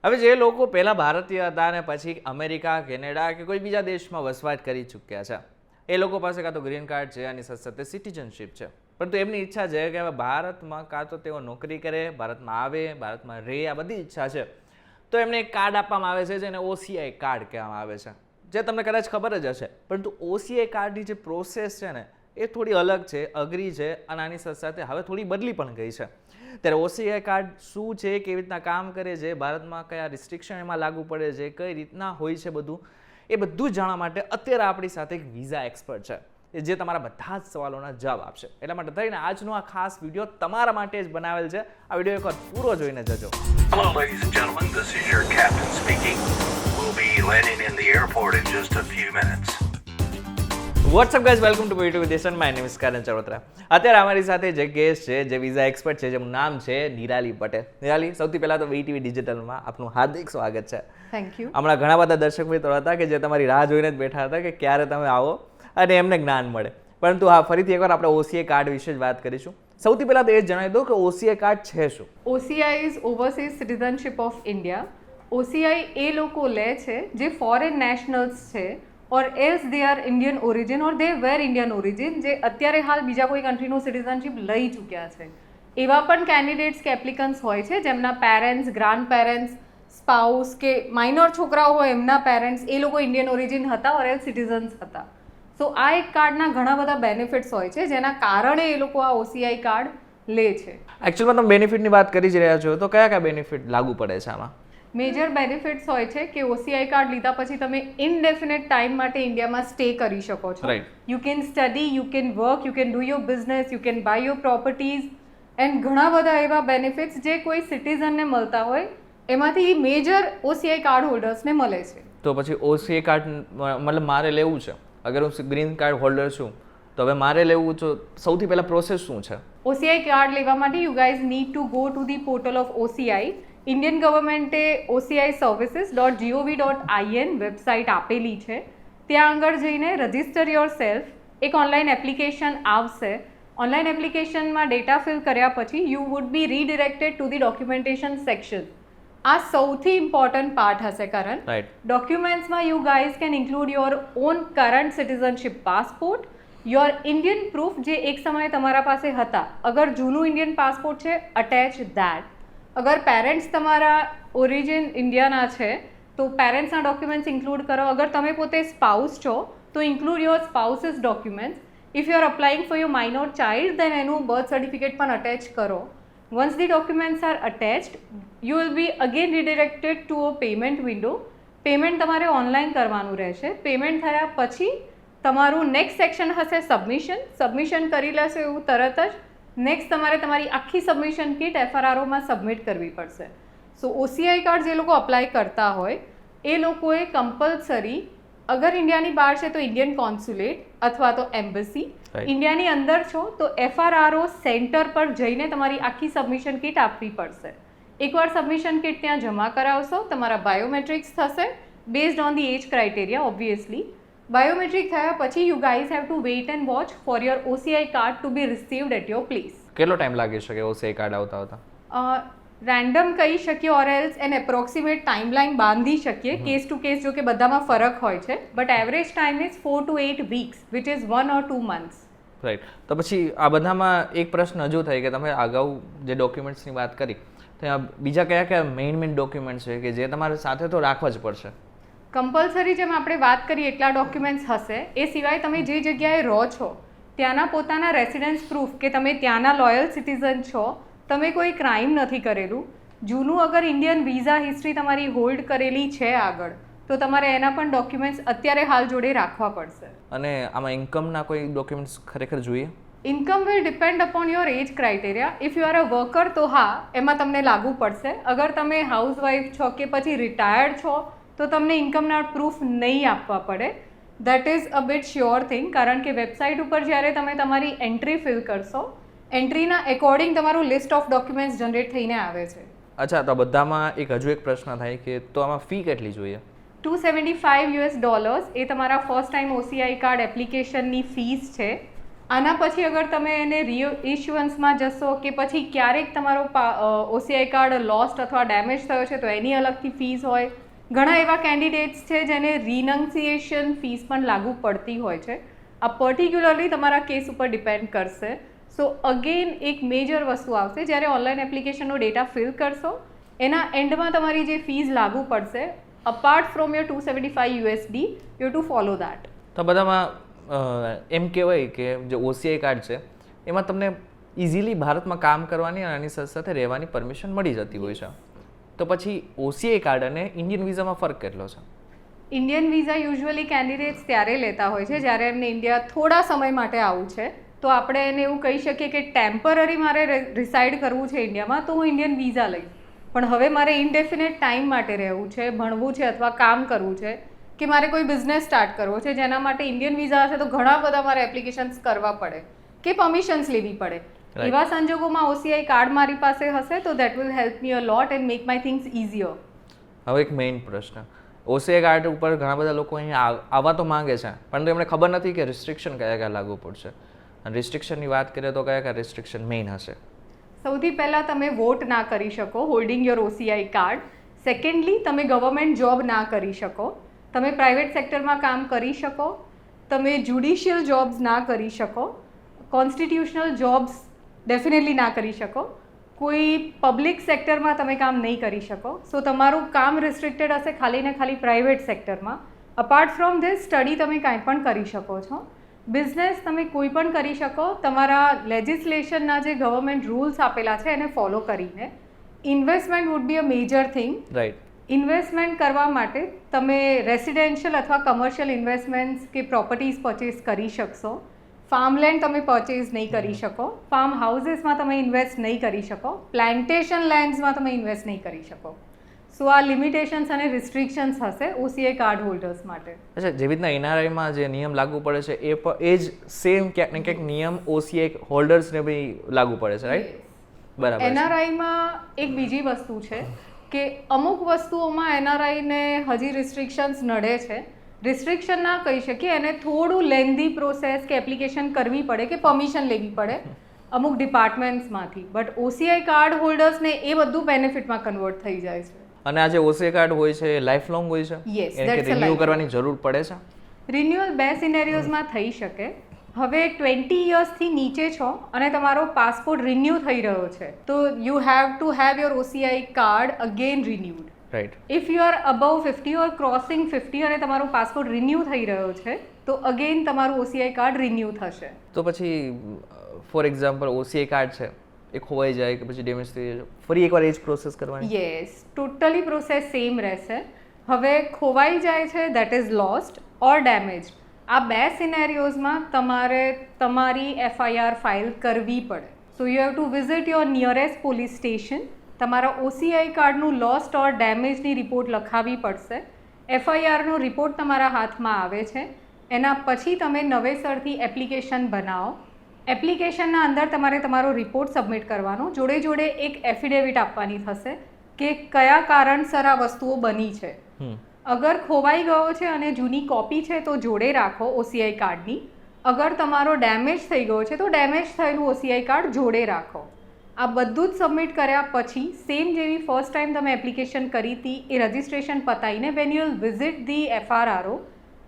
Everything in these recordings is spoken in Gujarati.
હવે જે લોકો પહેલાં ભારતીય હતા અને પછી અમેરિકા, કેનેડા કે કોઈ બીજા દેશમાં વસવાટ કરી ચૂક્યા છે, એ લોકો પાસે કાં તો ગ્રીન કાર્ડ છે અને સાથે સિટીઝનશીપ છે, પરંતુ એમની ઈચ્છા છે કે હવે ભારતમાં કાં તો તેઓ નોકરી કરે, ભારતમાં આવે, ભારતમાં રહે, આ બધી ઈચ્છા છે. તો એમને એક કાર્ડ આપવામાં આવે છે જેને OCI કાર્ડ કહેવામાં આવે છે, જે તમને કદાચ ખબર જ હશે. પરંતુ OCI કાર્ડની જે પ્રોસેસ છે ને એ થોડી અલગ છે, અઘરી છે અને આની સાથે હવે થોડી બદલી પણ ગઈ છે. ત્યારે OCI કાર્ડ શું છે, કેવી રીતના કામ કરે છે, ભારતમાં કયા રિસ્ટ્રિક્શન એમાં લાગુ પડે છે, કઈ રીતના હોય છે બધું, એ બધું જાણવા માટે અત્યારે આપણી સાથે એક વિઝા એક્સપર્ટ છે જે તમારા બધા જ સવાલોના જવાબ આપશે. એટલા માટે થઈને આજનો આ ખાસ વિડીયો તમારા માટે જ બનાવેલ છે. આ વિડીયો એકવાર પૂરો જોઈને જજો. Hello, ladies and gentlemen. This is your captain speaking. We'll be landing in the airport in just a few minutes. What's up guys, welcome to YouTube Edition. My name is Karan Chawatra. અત્યારે અમારી સાથે જે ગેસ્ટ છે, જે વિઝા એક્સપર્ટ છે, જેનું નામ છે નિરાલી પટેલ. નિરાલી, સૌથી પહેલા તો VTV ડિજિટલમાં આપનું હાર્દિક સ્વાગત છે. Thank you. હમણાં ઘણા બધા દર્શક મિત્રો હતા કે જે તમારી રાહ જોઈને જ બેઠા હતા કે ક્યારે તમે આવો અને એમને જ્ઞાન મળે. પરંતુ હા, ફરીથી એકવાર આપણે OCI કાર્ડ વિશે જ વાત કરીશું. સૌથી પહેલા તો એ જ જણાવી દો કે OCI કાર્ડ છે શું? OCI is overseas citizenship of India. OCI એ લોકો લે છે જે ફોરેન નેશનલ્સ છે or else they are Indian origin or they were Indian origin, જે અત્યારે હાલ બીજા કોઈ કન્ટ્રીનું સિટીઝનશિપ લઈ ચૂક્યા છે. એવા પણ કેન્ડિડેટ્સ કે એપ્લિકન્ટ્સ હોય છે જેમના પેરેન્ટ્સ, ગ્રાન્ડ પેરેન્ટ્સ, સ્પાઉસ કે માઇનોર છોકરાઓ હોય એમના પેરેન્ટ્સ એ લોકો ઇન્ડિયન ઓરિજિન હતા ઓર એલ્સ સિટીઝન્સ હતા. સો આ એક કાર્ડના ઘણા બધા બેનિફિટ્સ હોય છે જેના કારણે એ લોકો આ OCI કાર્ડ લે છે. એકચ્યુઅલમાં તમે બેનિફિટની વાત કરી જ રહ્યા છો, તો કયા કયા બેનિફિટ લાગુ પડે છે આમાં? મેજર બેનિફિટ્સ હોય છે કે OCI કાર્ડ લીધા પછી તમે ઇનડેફિનેટ ટાઈમ માટે ઇન્ડિયામાં સ્ટે કરી શકો છો. Right. You can study, you can work, you can do your business, you can by your properties and ઘણા બધા એવા બેનિફિટ્સ જે કોઈ સિટીઝનને મળતા હોય એમાંથી મેજર OCI કાર્ડ હોલ્ડર્સને મળે છે. તો પછી OCI કાર્ડ મતલબ મારે લેવું છે, અગર હું ગ્રીન કાર્ડ હોલ્ડર છું તો હવે મારે લેવું તો સૌથી પહેલા પ્રોસેસ શું છે? OCI કાર્ડ લેવા માટે you guys need to go to the portal of OCI. Indian ગવર્મેન્ટે OCIservices.gov.in વેબસાઇટ આપેલી છે. ત્યાં આગળ જઈને રજિસ્ટર યોર સેલ્ફ, એક ઓનલાઈન એપ્લિકેશન આવશે. ઓનલાઈન એપ્લિકેશનમાં ડેટા ફિલ કર્યા પછી you would be redirected to the documentation section. આ સૌથી ઇમ્પોર્ટન્ટ પાર્ટ હશે કારણ. રાઈટ. ડોક્યુમેન્ટ્સમાં you guys can include your own current citizenship passport, your Indian proof જે એક સમયે તમારા પાસે હતા. અગર જૂનું ઇન્ડિયન પાસપોર્ટ છે, અટેચ ધેટ. અગર પેરેન્ટ્સ તમારા ઓરિજિન ઇન્ડિયાના છે તો પેરેન્ટ્સના ડોક્યુમેન્ટ્સ ઇન્ક્લુડ કરો. અગર તમે પોતે સ્પાઉસ છો તો include your spouse's documents. If you are applying for your minor child then એનું બર્થ સર્ટિફિકેટ પણ અટેચ કરો. Once the documents are attached you will be again redirected to a payment window. Payment તમારે ઓનલાઈન કરવાનું રહેશે. પેમેન્ટ થયા પછી તમારું નેક્સ્ટ સેક્શન હશે સબમિશન. સબમિશન કરી લેશો એવું તરત જ નેક્સ્ટ તમારે તમારી આખી સબમિશન કિટ FRROમાં સબમિટ કરવી પડશે. સો OCI કાર્ડ જે લોકો અપ્લાય કરતા હોય એ લોકોએ કમ્પલસરી અગર ઇન્ડિયાની બહાર છે તો ઇન્ડિયન કોન્સ્યુલેટ અથવા તો એમ્બસી, ઇન્ડિયાની અંદર છો તો FRRO સેન્ટર પર જઈને તમારી આખી સબમિશન કિટ આપવી પડશે. એકવાર સબમિશન કિટ ત્યાં જમા કરાવશો, તમારા બાયોમેટ્રિક્સ થશે based on the age criteria obviously. Biometric થયા પછી you guys have to wait and watch for your OCI card to be received at your place. કેટલો ટાઈમ લાગી શકે OCI કાર્ડ આવતા આવતા? રેન્ડમ કહી શકીએ or else an approximate timeline બાંધી શકીએ. કેસ ટુ કેસ જો કે બધામાં ફરક હોય છે, but average time is 4 to 8 weeks which is 1 or 2 months. Right. તો પછી આ બધામાં એક પ્રશ્ન હજુ થાય કે તમે અગાઉ જે ડોક્યુમેન્ટ્સની વાત કરી ત્યાં બીજા કયા કયા મેઇન ડોક્યુમેન્ટ્સ છે કે જે તમારે સાથે તો રાખવા જ પડશે? કમ્પલસરી જેમ આપણે વાત કરીએ એટલા ડોક્યુમેન્ટ્સ હશે. એ સિવાય તમે જે જગ્યાએ રહો છો ત્યાંના પોતાના રેસિડન્સ પ્રૂફ કે તમે ત્યાંના લોયલ સિટીઝન છો, તમે કોઈ ક્રાઇમ નથી કરેલું, જૂનું અગર ઇન્ડિયન વિઝા હિસ્ટ્રી તમારી હોલ્ડ કરેલી છે આગળ તો તમારે એના પણ ડોક્યુમેન્ટ્સ અત્યારે હાલ જોડે રાખવા પડશે. અને આમાં ઇન્કમના કોઈ ડોક્યુમેન્ટ્સ ખરેખર જોઈએ? Income will depend upon your age criteria. If you are a worker તો હા, એમાં તમને લાગુ પડશે. અગર તમે હાઉસવાઈફ છો કે પછી રિટાયર્ડ છો તો તમને ઇન્કમના પ્રૂફ નહીં આપવા પડે. That is a bit sure thing, કારણ કે વેબસાઇટ ઉપર જ્યારે તમે તમારી એન્ટ્રી ફિલ કરશો એન્ટ્રીના એકોર્ડિંગ તમારું લિસ્ટ ઓફ ડોક્યુમેન્ટ્સ જનરેટ થઈને આવે છે. અચ્છા, તો બધામાં એક હજુ એક પ્રશ્ન થાય કે તો આમાં ફી કેટલી જોઈએ? $275 એ તમારા ફર્સ્ટ ટાઈમ OCI કાર્ડ એપ્લિકેશનની ફીસ છે. આના પછી અગર તમે એને ઇશ્યુઅન્સમાં જશો કે પછી ક્યારેક તમારો OCI કાર્ડ લોસ્ટ અથવા ડેમેજ થયો છે તો એની અલગથી ફીસ હોય. ઘણા એવા કેન્ડિડેટ્સ છે જેને રિનન્સિએશન ફીસ પણ લાગુ પડતી હોય છે. આ પર્ટિક્યુલરલી તમારા કેસ ઉપર ડિપેન્ડ કરશે. સો અગેન એક મેજર વસ્તુ આવશે જ્યારે ઓનલાઈન એપ્લિકેશનનો ડેટા ફિલ કરશો એના એન્ડમાં તમારી જે ફીસ લાગુ પડશે apart from your $275 you two follow that. તો બધામાં એમ કહેવાય કે જે OCI કાર્ડ છે એમાં તમને ઇઝીલી ભારતમાં કામ કરવાની અને આની સાથે સાથે રહેવાની પરમિશન મળી જતી હોય છે. તો પછી OCI કાર્ડ અને ઇન્ડિયન વિઝામાં ફરક કેટલો છે? ઇન્ડિયન વિઝા યુઝ્યુઅલી કેન્ડિડેટ્સ ત્યારે લેતા હોય છે જ્યારે એમને ઇન્ડિયા થોડા સમય માટે આવવું છે. તો આપણે એને એવું કહી શકીએ કે ટેમ્પરરી મારે રિસાઇડ કરવું છે ઇન્ડિયામાં તો હું ઇન્ડિયન વિઝા લઈશ. પણ હવે મારે ઇન્ડેફિનેટ ટાઈમ માટે રહેવું છે, ભણવું છે અથવા કામ કરવું છે કે મારે કોઈ બિઝનેસ સ્ટાર્ટ કરવો છે જેના માટે ઇન્ડિયન વિઝા હશે તો ઘણા બધા મારે એપ્લિકેશન્સ કરવા પડે કે પરમિશન્સ લેવી પડે. એવા સંજોગોમાં OCI કાર્ડ મારી પાસે હશે તો that will help me a lot and make my things easier. હવે એક મેઇન પ્રશ્ન, OCI કાર્ડ ઉપર ઘણા બધા લોકો અહીંયા આવવા તો માંગે છે પરંતુ એમને ખબર નથી કે રિસ્ટ્રિક્શન કયા કયા લાગુ પડશે. અને રિસ્ટ્રિક્શનની વાત કરીએ તો કયા કયા રિસ્ટ્રિક્શન મેઇન હશે? સૌથી પહેલાં તમે વોટ ના કરી શકો holding your OCI card. Secondly તમે ગવર્મેન્ટ જોબ ના કરી શકો. તમે પ્રાઇવેટ સેક્ટરમાં કામ કરી શકો. તમે જ્યુડિશિયલ જોબ્સ ના કરી શકો. કોન્સ્ટિટ્યુશનલ જોબ્સ ડેફિનેટલી ના કરી શકો. કોઈ પબ્લિક સેક્ટરમાં તમે કામ નહીં કરી શકો. સો તમારું કામ રિસ્ટ્રિક્ટેડ હશે ખાલી ને ખાલી પ્રાઇવેટ સેક્ટરમાં. અપાર્ટ ફ્રોમ ધીસ સ્ટડી તમે કાંઈ પણ કરી શકો છો. બિઝનેસ તમે કોઈ પણ કરી શકો તમારા લેજિસ્લેશનના જે ગવર્મેન્ટ રૂલ્સ આપેલા છે એને ફોલો કરીને. Investment would be a major thing. Right. Investment કરવા માટે તમે રેસિડેન્શિયલ અથવા કમર્શિયલ ઇન્વેસ્ટમેન્ટ્સ કે પ્રોપર્ટીઝ પરચેસ કરી શકશો. ફાર્મલેન્ડ તમે પરચેઝ નહીં કરી શકો. ફાર્મ હાઉસીસમાં તમે ઇન્વેસ્ટ નહીં કરી શકો. પ્લાન્ટેશન લેન્ડ્સમાં તમે ઇન્વેસ્ટ નહીં કરી શકો. સો આ લિમિટેશન્સ અને રિસ્ટ્રિક્શન્સ હશે OCI કાર્ડ હોલ્ડર્સ માટે. અચ્છા, જેવી રીતના NRIમાં જે નિયમ લાગુ પડે છે એ જ સેમ ક્યાંક ને ક્યાંક નિયમ OCI હોલ્ડર્સને બી લાગુ પડે છે, રાઈટ? બરાબર. NRIમાં એક બીજી વસ્તુ છે કે અમુક વસ્તુઓમાં NRIને હજી રિસ્ટ્રિક્શન્સ નડે છે. રિસ્ટ્રિક્શન ના કહી શકીએ, એને થોડું લેન્ધી પ્રોસેસ કે એપ્લિકેશન કરવી પડે કે પરમિશન લેવી પડે અમુક ડિપાર્ટમેન્ટ્સમાંથી. બટ OCI કાર્ડ હોલ્ડર્સને એ બધું બેનિફિટમાં કન્વર્ટ થઈ જાય છે. અને આ જે OCI કાર્ડ હોય છે એ લાઈફ લોંગ હોય છે? Yes, એને that's a રિન્યુ life. કરવાની જરૂર પડે છે? રિન્યુઅલ બે સિનેરિયોઝમાં થઈ શકે. હવે 20 યર્સથી નીચે છો અને તમારો પાસપોર્ટ રિન્યુ થઈ રહ્યો છે તો you have to have your OCI card again renewed. Right. If you are above 50 or crossing 50 અને તમારો પાસપોર્ટ રિન્યુ થઈ રહ્યો છે તો અગેન તમારું OCI કાર્ડ રિન્યુ થશે. તો પછી ફોર એક્ઝામ્પલ OCI કાર્ડ છે એ ખોવાઈ જાય કે પછી ડેમેજ થઈ જાય, ફરી એકવાર એ જ પ્રોસેસ કરવાની? યસ, ટોટલી પ્રોસેસ સેમ રહેશે. હવે ખોવાઈ જાય છે that is lost or damage. આ બે સિનેરિયોઝમાં તમારે તમારી FIR ફાઇલ કરવી પડે. So you have to visit your nearest police station. તમારા OCI કાર્ડનું લોસ્ટ ઓર ડેમેજની રિપોર્ટ લખાવવી પડશે. FIRનો રિપોર્ટ તમારા હાથમાં આવે છે. એના પછી તમે નવેસરથી એપ્લિકેશન બનાવો. એપ્લિકેશનના અંદર તમારે તમારો રિપોર્ટ સબમિટ કરવાનો. જોડે જોડે એક એફિડેવિટ આપવાની થશે કે કયા કારણસર આ વસ્તુઓ બની છે. અગર ખોવાઈ ગયો છે અને જૂની કોપી છે તો જોડે રાખો OCI કાર્ડની. અગર તમારો ડેમેજ થઈ ગયો છે તો ડેમેજ થયેલું OCI કાર્ડ જોડે રાખો. આ બધું જ સબમિટ કર્યા પછી સેમ જેવી ફર્સ્ટ ટાઈમ તમે એપ્લિકેશન કરી હતી એ રજિસ્ટ્રેશન પતાવીને when you will visit the FRRO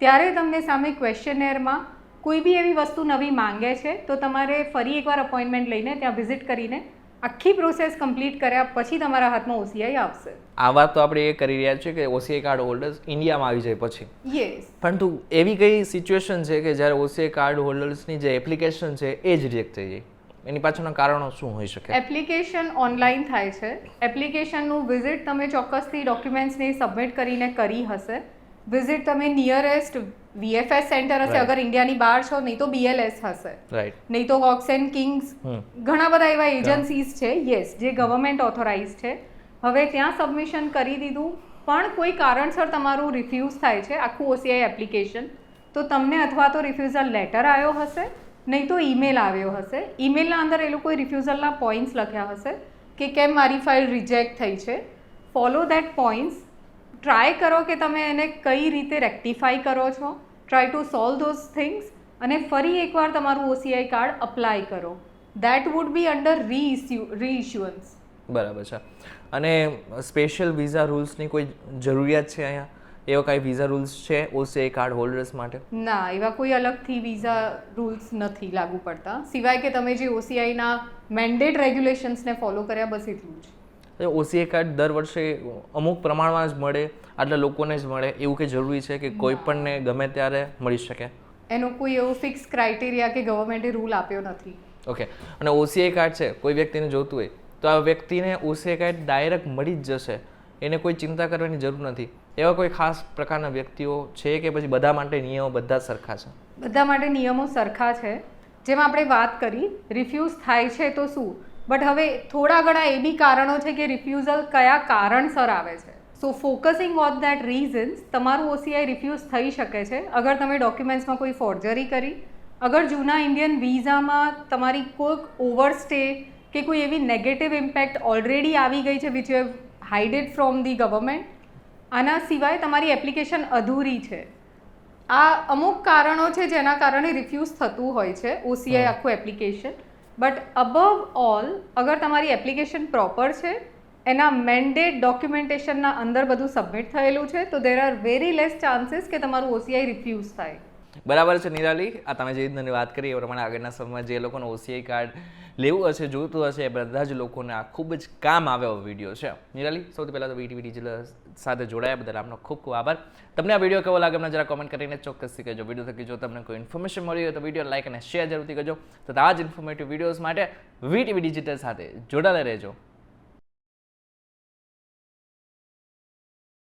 ત્યારે તમને સામે ક્વેશ્ચનેરમાં કોઈ બી એવી વસ્તુ નવી માંગે છે તો તમારે ફરી એકવાર અપોઇન્ટમેન્ટ લઈને ત્યાં વિઝિટ કરીને આખી પ્રોસેસ કમ્પ્લીટ કર્યા પછી તમારા હાથમાં OCI આવશે. આ વાત તો આપણે એ કરી રહ્યા છીએ કે OCI કાર્ડ હોલ્ડર્સ ઇન્ડિયામાં આવી જાય પછી. યસ. પરંતુ એવી કઈ સિચ્યુએશન છે કે જ્યારે OCI કાર્ડ હોલ્ડર્સની જે એપ્લિકેશન છે એ જ રિજેક્ટ થઈ જાય, એની પાછળના કારણો શું હોઈ શકે? એપ્લિકેશન ઓનલાઈન થાય છે. એપ્લિકેશનનું વિઝિટ તમે ચોક્કસથી ડોક્યુમેન્ટ્સને સબમિટ કરીને કરી હશે. વિઝિટ તમે નિયરેસ્ટ VFS સેન્ટર હશે અગર ઇન્ડિયાની બહાર છો, નહીં તો BLS હશે, રાઈટ, નહીં તો કોક્સ એન્ડ કિંગ્સ, ઘણા બધા એવા એજન્સીઝ છે યસ જે ગવર્મેન્ટ ઓથોરાઇઝ છે. હવે ત્યાં સબમિશન કરી દીધું પણ કોઈ કારણસર તમારું રિફ્યુઝ થાય છે આખું OCI એપ્લિકેશન તો તમને અથવા તો રિફ્યુઝલ લેટર આવ્યો હશે નહીં તો ઈમેલ આવ્યો હશે. ઈમેલના અંદર એ લોકોએ રિફ્યુઝલના પોઈન્ટ્સ લખ્યા હશે કે કેમ મારી ફાઇલ રિજેક્ટ થઈ છે. Follow that points. ટ્રાય કરો કે તમે એને કઈ રીતે રેક્ટિફાઈ કરો છો. Try to solve those things અને ફરી એકવાર તમારું OCI કાર્ડ અપ્લાય કરો. That would be under reissuance. બરાબર છે. અને સ્પેશિયલ વિઝા રૂલ્સની કોઈ જરૂરિયાત છે અહીંયા? એવા કાંઈ વિઝા રૂલ્સ છે OCI કાર્ડ હોલ્ડર્સ માટે? ના, એવા કોઈ અલગથી વિઝા રૂલ્સ નથી લાગુ પડતા, સિવાય કે તમે જે OCIના મેન્ડેટ રેગ્યુલેશન્સને ફોલો કર્યા, બસ એટલું જ. OCI કાર્ડ દર વર્ષે અમુક પ્રમાણમાં જ મળે, આટલા લોકોને જ મળે એવું કે જરૂરી છે કે કોઈ પણને ગમે ત્યારે મળી શકે? એનો કોઈ એવો ફિક્સ ક્રાઇટેરિયા કે ગવર્મેન્ટે રૂલ આપ્યો નથી. ઓકે. અને OCI કાર્ડ છે, કોઈ વ્યક્તિને જોતું હોય તો આ વ્યક્તિને OCI કાર્ડ ડાયરેક્ટ મળી જ જશે, એને કોઈ ચિંતા કરવાની જરૂર નથી? એવા કોઈ ખાસ પ્રકારના વ્યક્તિઓ છે કે પછી બધા માટે નિયમો બધા સરખા છે? બધા માટે નિયમો સરખા છે. જેમ આપણે વાત કરી, રિફ્યુઝ થાય છે તો શું, બટ હવે થોડા ઘણા એ બી કારણો છે કે રિફ્યુઝલ કયા કારણસર આવે છે. સો ફોકસિંગ ઓન દેટ રીઝન્સ તમારું OCI રિફ્યુઝ થઈ શકે છે અગર તમે ડોક્યુમેન્ટ્સમાં કોઈ ફોર્જરી કરી, અગર જૂના ઇન્ડિયન વિઝામાં તમારી કોઈક ઓવરસ્ટે કે કોઈ એવી નેગેટિવ ઇમ્પેક્ટ ઓલરેડી આવી ગઈ છે which you have hided from the government. આના સિવાય તમારી એપ્લિકેશન અધૂરી છે. આ અમુક કારણો છે જેના કારણે રિફ્યુઝ થતું હોય છે OCI આખું એપ્લિકેશન. બટ અબવ ઓલ, અગર તમારી એપ્લિકેશન પ્રોપર છે, એના મેન્ડેટ ડોક્યુમેન્ટેશનના અંદર બધું સબમિટ થયેલું છે, તો there are very less chances કે તમારું OCI રિફ્યુઝ થાય. બરાબર છે નિરાલી, આ તમે જે રીતની વાત કરી એ પ્રમાણે આગળના સમયમાં જે લોકોને OCI કાર્ડ લેવું હશે, જોઈતું હશે, એ બધા જ લોકોને આ ખૂબ જ કામ આવે એવો વિડીયો છે. નિરાલી, સૌથી પહેલાં તો VTV ડિજિટલ સાથે જોડાયા બદલ આપનો ખૂબ ખૂબ આભાર. તમને આ વિડીયો કેવો લાગે અમને જરા કોમેન્ટ કરીને ચોક્કસથી કહેજો. વિડીયો થકી જો તમને કોઈ ઇન્ફોર્મેશન મળી હોય તો વિડીયો લાઇક અને શેર જરૂરથી કરજો. તો આ જ ઇન્ફોર્મેટિવ વિડીયોઝ માટે VTV ડિજિટલ સાથે જોડાયેલા રહેજો.